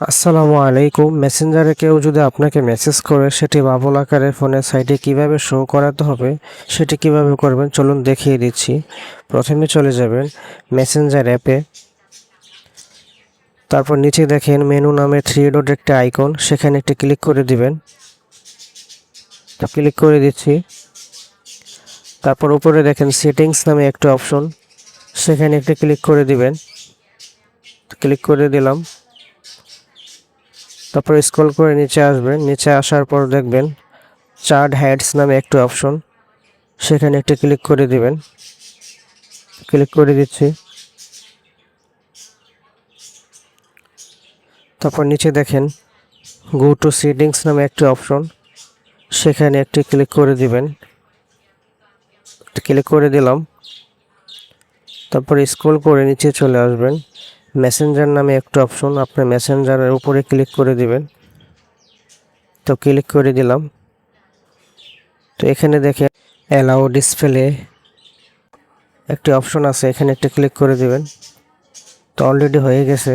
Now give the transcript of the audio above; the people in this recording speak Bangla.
আসসালামু আলাইকুম। মেসেঞ্জারে কেউ যদি আপনাকে মেসেজ করে সেটি বাবল আকারে ফোনের সাইডে কিভাবে শো করাতে হবে সেটি কিভাবে করবেন চলুন দেখিয়ে দিচ্ছি। প্রথমে চলে যাবেন মেসেঞ্জার অ্যাপে, তারপর নিচে দেখেন মেনু নামে 3 ডট একটা আইকন, সেখানে একটি ক্লিক করে দিবেন। ক্লিক করে দিচ্ছি। তারপর উপরে দেখেন সেটিংস নামে একটা অপশন, সেখানে একটি ক্লিক করে দিবেন। ক্লিক করে দিলাম। তারপর স্ক্রল করে নিচে আসবেন, নিচে আসার পর দেখবেন চার্ট হেডস নামে একটা অপশন, সেখানে একটি ক্লিক করে দিবেন। ক্লিক করে দিচ্ছি। তারপর নিচে দেখেন গো টু সেটিংস নামে একটি অপশন, সেখানে একটি ক্লিক করে দিবেন। ক্লিক করে দিলাম। তারপর স্ক্রল করে নিচে চলে আসবেন, মেসেঞ্জার নামে একটা অপশন, আপনার মেসেঞ্জারের উপরে ক্লিক করে দিবেন। তো ক্লিক করে দিলাম। তো এখানে দেখেন অ্যালাউ ডিসপ্লে একটি অপশন আছে, এখানে একটি ক্লিক করে দিবেন। তো অলরেডি হয়ে গেছে।